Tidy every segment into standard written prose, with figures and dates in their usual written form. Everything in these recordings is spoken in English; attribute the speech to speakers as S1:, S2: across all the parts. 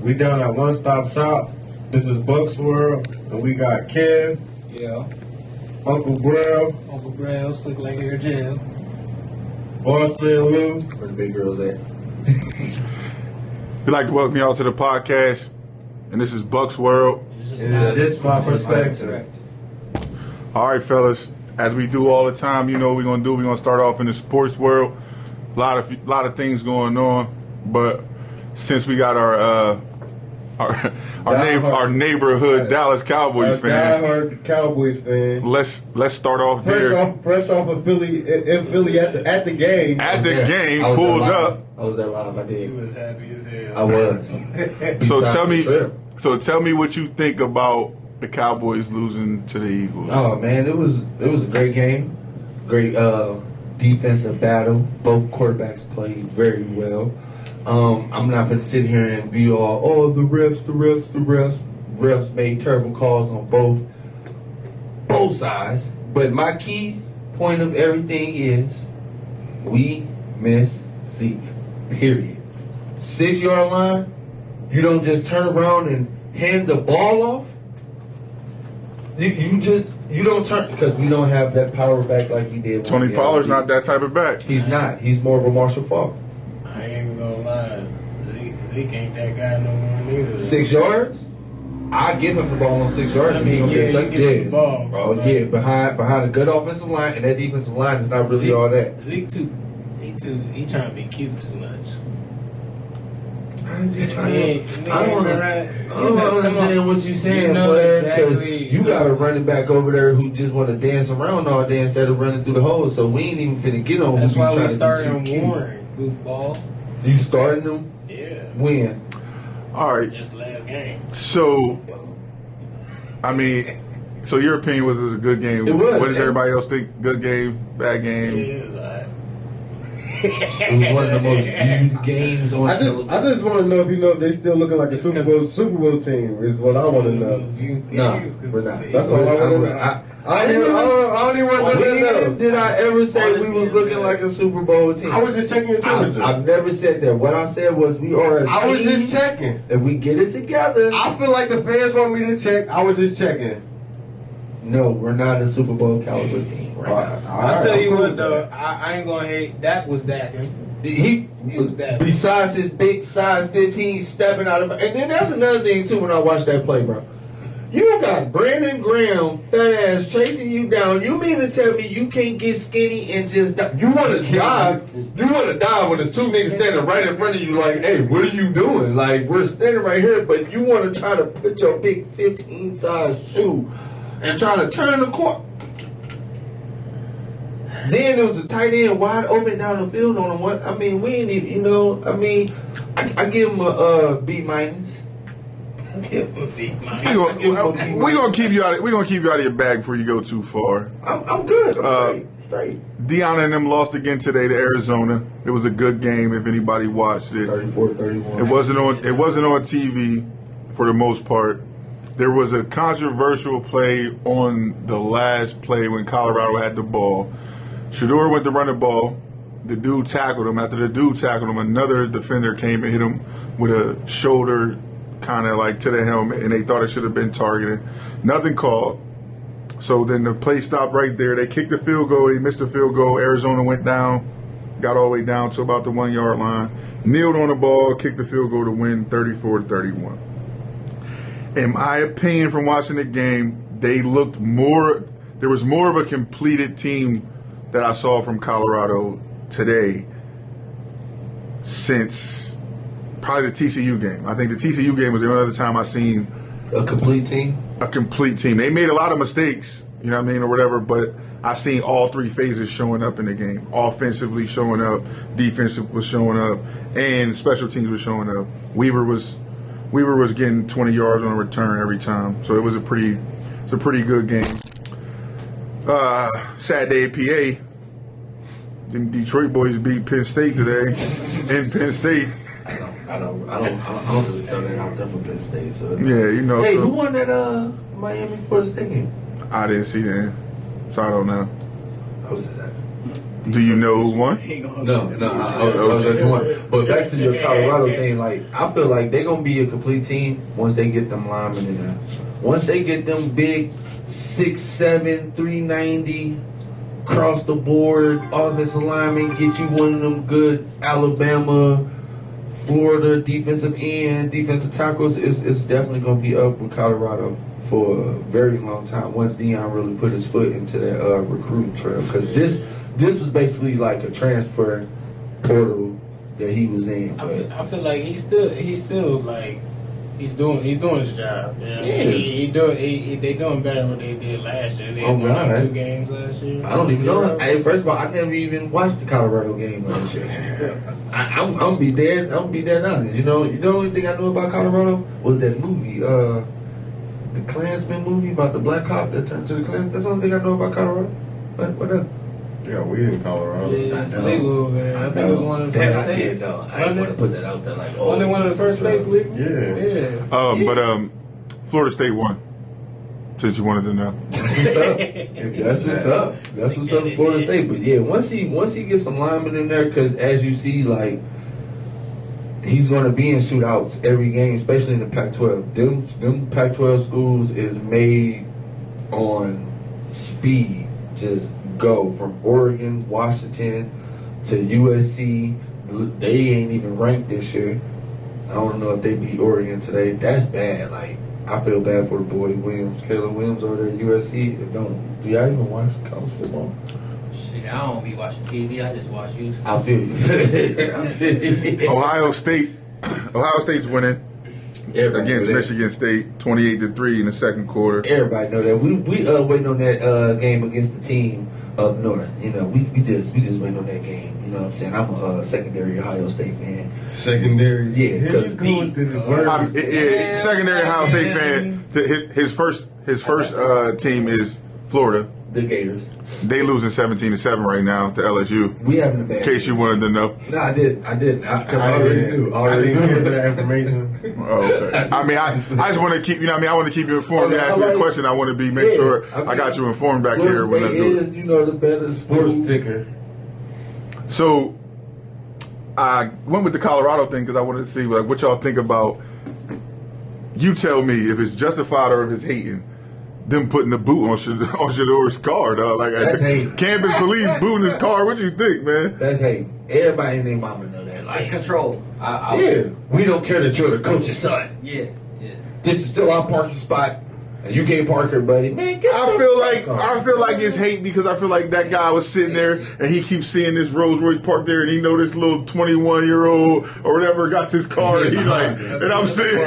S1: We down at One Stop Shop. This is Bucks World, and we got Kev,
S2: Yeah.
S1: Uncle Braille,
S2: Uncle Braille, Slick Like Hair Jail.
S1: Boss Lil Lou.
S3: Where the big girls at?
S4: We'd like to welcome y'all to the podcast, and this is Bucks World.
S1: It's just my perspective.
S4: All right, fellas, as we do all the time, you know what we're gonna do. We're gonna start off in the sports world. A lot of things going on, but since we got our neighborhood Dallas Cowboys fan,
S1: diehard Cowboys fan.
S4: let's start off there.
S1: Fresh off of Philly at the game.
S4: At the game,
S3: I was
S4: pulled
S3: there live.
S4: up.
S3: I was there live. I
S2: He
S3: did.
S2: was happy as hell.
S3: I was.
S4: Tell me what you think about the Cowboys losing to the Eagles.
S3: Oh man, it was a great game. Great defensive battle. Both quarterbacks played very well. I'm not going to sit here and be all, the refs. Refs made terrible calls on both sides. But my key point of everything is we miss Zeke. Period. 6-yard line. You don't just turn around and hand the ball off. You don't turn because we don't have that power back like we did.
S4: Tony Pollard's not that type of back.
S3: He's not. He's more of a Marshall Faulk.
S2: I ain't even gonna lie. Zeke ain't that guy no more neither.
S3: 6 yards. I give him the ball on 6 yards.
S2: I mean, yeah, you give him the ball.
S3: Oh yeah, behind a good offensive line, and that defensive line is not really all that.
S2: He trying to be cute too much.
S3: How is he trying
S2: I
S3: don't understand what you're saying,
S2: You know
S3: player, because
S2: exactly.
S3: you got a running back over there who just want to dance around all day instead of running through the holes. So we ain't even finna get on.
S2: That's
S3: who
S2: why
S3: trying
S2: we
S3: to be
S2: started
S3: too
S2: on
S3: cute.
S2: Warren, goofball.
S3: You starting them?
S2: Yeah.
S3: When?
S4: All right.
S2: Just the last game.
S4: So, so your opinion was it was a good game.
S3: It was.
S4: What does everybody else think? Good game, bad game?
S3: It was one of the most viewed games on
S1: I just want to know if they still looking like a Super Bowl team. Is what I want to know.
S3: No, we're not.
S1: That's all I want to know. I don't even want to know nothing
S3: When
S1: else.
S3: did I ever say we was looking like a Super Bowl team?
S1: I was just checking your temperature.
S3: I've never said that. What I said was we are a
S1: I was
S3: team,
S1: just checking.
S3: and we get it together.
S1: I feel like the fans want me to check. I was just checking.
S3: No, we're not a Super Bowl caliber team right now.
S2: I'll tell you what though, I ain't gonna hate. Dak was Dakin.
S3: He
S2: was that.
S3: Besides his big size 15 stepping out of, and then that's another thing too. When I watch that play, bro, you got Brandon Graham, fat ass, chasing you down. You mean to tell me you can't get skinny and just die? You want to dive? You want to dive when there's two niggas standing right in front of you? Like, hey, what are you doing? Like, we're standing right here, but you want to try to put your big 15 size shoe and try to turn the corner. Then there was a tight end wide open down the field on him. What I mean, we ain't even, I give him a B minus.
S4: We're gonna keep you out. We're gonna keep you out of your bag before you go too far.
S3: I'm good. I'm straight.
S4: Deion and them lost again today to Arizona. It was a good game if anybody watched it.
S3: 34-31.
S4: It wasn't on TV for the most part. There was a controversial play on the last play when Colorado had the ball. Shedeur went to run the ball. The dude tackled him. After the dude tackled him, another defender came and hit him with a shoulder kind of like to the helmet, and they thought it should have been targeted. Nothing called. So then the play stopped right there. They kicked the field goal. He missed the field goal. Arizona went down, got all the way down to about the 1 yard line, kneeled on the ball, kicked the field goal to win 34-31. In my opinion, from watching the game, they looked more. There was more of a completed team that I saw from Colorado today since probably the TCU game. I think the TCU game was the only other time I seen
S3: a complete team.
S4: A complete team. They made a lot of mistakes, you know what I mean, or whatever, but I seen all three phases showing up in the game. Offensively showing up, defensive was showing up, and special teams was showing up. Weaver was getting 20 yards on a return every time, so it was a pretty good game. Sad day at PA. Them Detroit boys beat Penn State today in Penn State.
S3: I don't really throw that out there for Penn State. So
S4: Yeah, you know.
S3: Hey,
S4: so
S3: who won that Miami Florida State game?
S4: I didn't see that, so I don't know.
S3: I was just asking.
S4: Do you know who won?
S3: No, I was just one. But back to your Colorado thing, like I feel like they're gonna be a complete team once they get them linemen in there. Once they get them big 6'7", 390 across the board offensive linemen, get you one of them good Alabama, Florida defensive end, defensive tackles. It's definitely gonna be up with Colorado for a very long time once Deion really put his foot into that recruiting trail, because this was basically like a transfer portal that he was in.
S2: I feel like he's still like he's doing his job. You know?
S3: Yeah.
S2: They doing better than what they did last year. They
S3: Oh,
S2: won
S3: God.
S2: 2 games last year.
S3: I don't even know. First of all, I never even watched the Colorado game last year. I'm gonna be dead. I'm gonna be dead honest. You know the only thing I knew about Colorado was that movie, the Klansman movie about the black cop that turned to the Klan. That's the only thing I know about Colorado. What else?
S1: Yeah, we in Colorado.
S2: Yeah, it's legal over there. I think it was one of the first
S3: I did
S2: states.
S3: though. I didn't want to put that out there like, oh.
S2: Wasn't it one of the first states legal?
S1: Yeah.
S2: Yeah.
S4: Florida State won. Since you wanted to know.
S3: That's what's up. That's what's up in Florida State. But yeah, once he gets some linemen in there, because as you see, like he's going to be in shootouts every game, especially in the Pac-12. Them Pac-12 schools is made on speed. Just go from Oregon, Washington to USC. They ain't even ranked this year. I don't know if they beat Oregon today. That's bad. Like, I feel bad for the boy Williams, Caleb Williams over there at USC. Do y'all even watch college football?
S5: Shit, I don't be watching TV. I just watch YouTube.
S3: I feel you.
S4: Ohio State's winning against Michigan State, 28-3 in the second quarter.
S3: Everybody know that. We waiting on that game against the team up north. You know, we just waiting on that game. You know what I'm saying? I'm a secondary Ohio State fan.
S1: Secondary.
S3: Yeah,
S1: Here he's going with this word.
S4: Secondary Ohio State fan. His first team is Florida.
S3: The Gators.
S4: They losing 17-7 right now to LSU.
S3: We having a bad.
S4: In case you wanted to know.
S3: No, I didn't. Because I already knew.
S1: I didn't give that information.
S4: Oh, okay. I mean, I just want to keep. You know, what I mean, I want to keep you informed.
S3: Okay,
S4: Ask you a question. I want to make sure I got you informed back here when I do it.
S3: The better
S1: Sports ticker.
S4: So I went with the Colorado thing because I wanted to see like what y'all think about. You tell me if it's justified or if it's hating. Them putting the boot on Shador's car, dog. Like campus police booting his car. What you think, man?
S3: That's hate. Everybody and their mama know that. Like,
S5: It's control.
S3: we don't care that you're the coach's son.
S5: Yeah.
S3: This is still our parking spot, and you can't park here, buddy. Man, get
S4: I feel like it's hate because I feel like that guy was sitting there and he keeps seeing this Rolls Royce parked there and he know this little 21-year-old or whatever got this car and he's like, and I'm sitting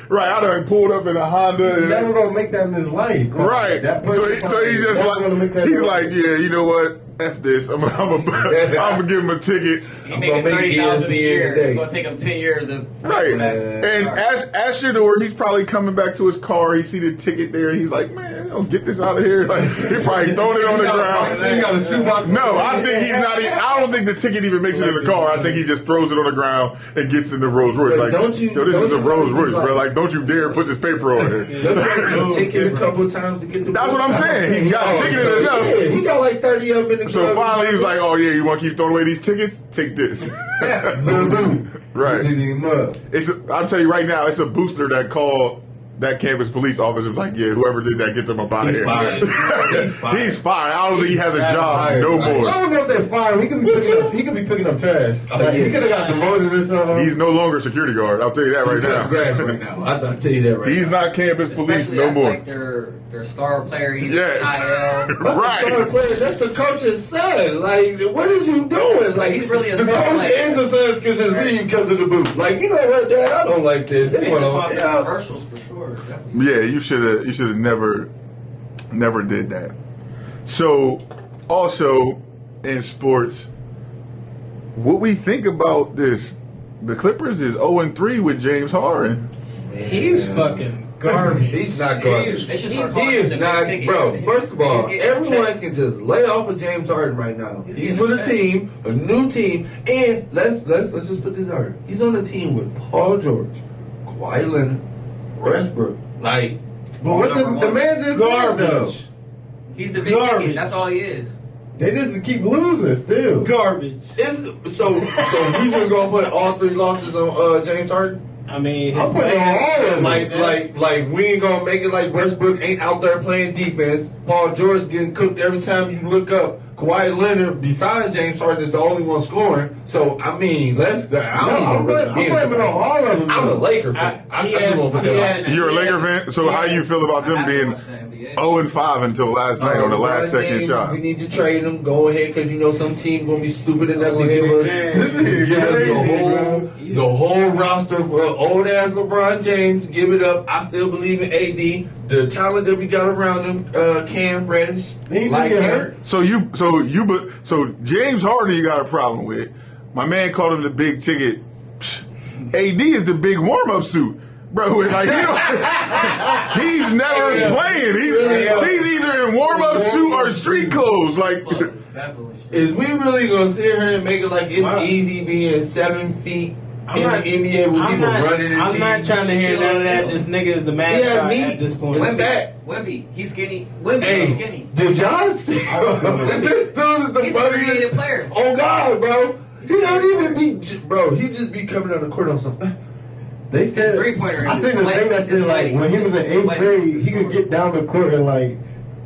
S4: right. I done pulled up in a Honda.
S1: He's never gonna make that in his life.
S4: Right. So he's just like, he's like, yeah, you know what? F this. I'm gonna give him a ticket.
S5: He making $30,000 a year. It's gonna take him 10 years to
S4: Right. And as Shador, he's probably coming back to his car. He see the ticket there. And he's like, man, get this out of here. Like he probably throwing it on the ground. No, I think he's not. I don't think the ticket even makes it in the car. I think he just throws it on the ground and gets in the Rolls Royce. Like, this is a Rolls Royce, bro. Like, don't you dare put this paper on here.
S3: ticket a couple times to get the.
S4: That's what I'm saying. He got ticketed enough.
S3: Yeah, he got like 30 of them in the.
S4: So finally, he was like, "Oh yeah, you want to keep throwing away these tickets? Take this." Right. I'll tell you right now, it's a booster that called that campus police officer. Was like, yeah, whoever did that, get them up out of here. He's fired. I don't think he has a job no more.
S1: I don't know if they're fired. He could be picking up trash. He could have got demoted or something.
S4: He's no longer a security guard. I'll tell you that right now.
S3: Grass right now. I'll tell you that right now.
S4: He's not campus police
S5: Especially
S4: no
S5: that's
S4: more.
S5: like their star player. He's
S4: Yes.
S5: IL.
S4: Right.
S3: That's the coach's son. Like, what are you doing? Like,
S5: He's really a
S3: the
S5: star
S3: coach
S5: player.
S3: and the sons can just leave because of the boot. Like, you know what, Dad? I don't like this.
S5: They just want commercials for sure. Definitely.
S4: Yeah, you should have never did that. So, also in sports, what we think about this? The Clippers is 0-3 with James Harden.
S2: He's fucking garbage.
S3: He's not garbage.
S5: They should start
S3: He
S5: calling
S3: is
S5: him
S3: not,
S5: the
S3: bro.
S5: ticket.
S3: First of all,
S5: He's getting
S3: everyone
S5: checks.
S3: can just lay off of James Harden right now.
S5: He's
S3: He's
S5: getting
S3: with a
S5: checks.
S3: team, a new team, and let's just put this out. He's on a team with Paul George, Kawhi Leonard, Westbrook. Like,
S1: But what the man just said though.
S5: He's the big
S2: Garbage.
S5: ticket. That's all he is.
S1: They just keep losing still.
S6: Garbage.
S3: So we just gonna put all 3 losses on James Harden?
S2: I mean,
S1: I'm putting on all of them.
S3: Like we ain't gonna make it like Westbrook ain't out there playing defense. Paul George getting cooked every time you look up. Kawhi Leonard, besides James Harden, is the only one scoring. So I mean, I'm
S1: blaming on all of them.
S3: I'm a Laker fan.
S4: You're a Laker fan, so how you feel about them being 0-5 until last night on the last second shot?
S3: We need to trade them. Go ahead, because you know some team gonna be stupid enough to give us the whole roster for old ass LeBron James. Give it up. I still believe in AD. The talent that we got around him, Cam Reddish, like him.
S4: So James Harden, you got a problem with. My man called him the big ticket. AD is the big warm up suit. Bro, like he's never playing. He's either in warm up suit or street clothes. Like,
S3: is we really gonna sit here and make it like it's easy being 7 feet in the NBA with people running?
S2: I'm not trying to hear none of that. This nigga is the mascot at this point.
S5: Wemby, he's skinny. He's skinny.
S3: Did y'all see? This dude is the
S5: He's a creative player.
S3: Oh God, bro, he don't even be, bro. He just be coming on the court on something.
S1: They said,
S5: His three-pointer
S1: I seen the thing that said like when he was in 8th grade, he could get down the court in like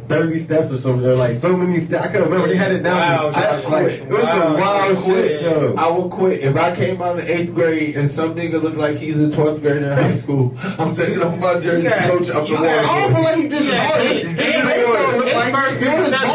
S1: 30 steps or something, or like so many steps. I can't remember. They had it down to steps. Like it was some wild shit. Yo.
S3: I would quit if I came out in 8th grade and some nigga looked like he's a 12th grader in high school. I'm taking off my jersey, coach. I'm the one.
S1: I don't feel like he did his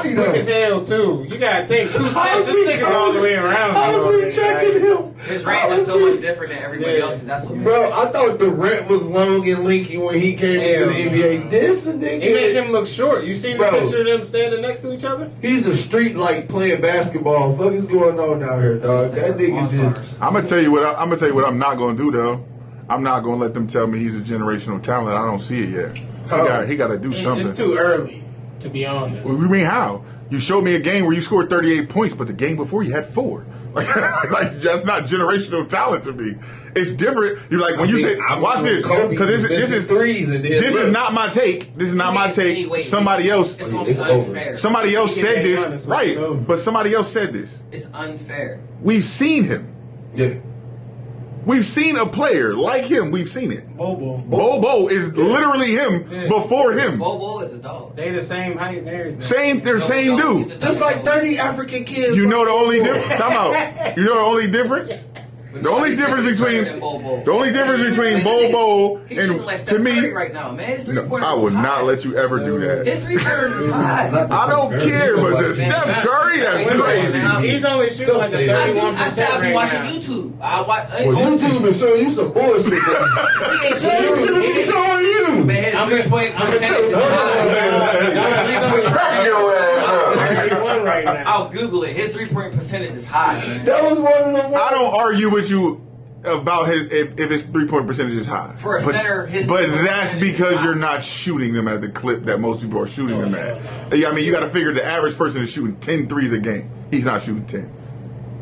S2: His quick as hell too. You gotta think 2 steps. This nigga's all the way around.
S3: I was rechecking him.
S5: His range is so much different than everybody else's. That's what.
S3: Bro, I thought the rent was long and linky when he came into the NBA. This nigga,
S2: he made him look short. You seen the picture of them standing next to each other?
S3: He's a street like playing basketball. What is going on out here, dog? That nigga just.
S4: I'm gonna tell you what I'm not gonna do though. I'm not gonna let them tell me he's a generational talent. I don't see it yet. He got to do something.
S2: It's too early, to be honest.
S4: What do you mean how? You showed me a game where you scored 38 points, but the game before you had 4. Like that's not generational talent to me. It's different. You're like when you say, "Watch this," because this is
S3: threes. This
S4: is not my take. This is not my take. Somebody else.
S5: It's unfair.
S4: Somebody else said this, right? But somebody else said this.
S5: It's unfair.
S4: We've seen him.
S3: Yeah.
S4: We've seen a player like him. We've seen it. Bobo is literally him before him.
S5: Bobo is a dog.
S2: They the same height and everything.
S4: They're same dude.
S3: There's like 30 African kids.
S4: You know the only difference? Time out. You know the only difference? The only difference between Bobo and to me,
S5: right now, man.
S4: I would not let you ever do that.
S5: His 3-pointer is high.
S4: I don't care, but the Steph Curry, that's crazy.
S2: He's only shooting like a 31%
S5: I said I'll be
S2: right
S5: watching
S2: now.
S5: YouTube. I watch.
S3: YouTube is showing you some bullshit.
S5: He ain't
S3: He's showing you.
S5: Man, his 3-point percentage is high.
S2: Right now.
S5: I'll Google it. His 3-point percentage is high. Man.
S3: That was one of the.
S4: I don't argue with you about if his 3-point percentage is high.
S5: For a center, his
S4: but
S5: 3-point
S4: that's
S5: percentage is
S4: because
S5: high.
S4: you're not shooting them at the clip that most people are shooting them at. I mean, you got to figure the average person is shooting 10 threes a game. He's not shooting 10.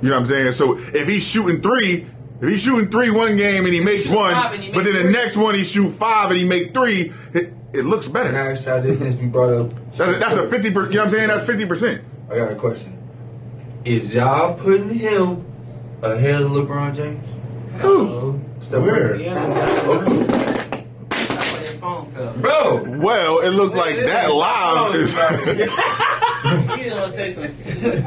S4: You know what I'm saying? So if he's shooting 3 one game and he makes 1, but then the next one he shoot 5 and he make 3, it looks better.
S3: And I asked y'all this since we brought up.
S4: That's a 50%. You know what I'm saying? That's 50%.
S3: I got a question. Is y'all putting him ahead of LeBron James?
S4: Who?
S1: Where?
S5: That's why your phone fell.
S3: Bro,
S4: Well, it looked like that live is.
S5: You didn't want to say some shit.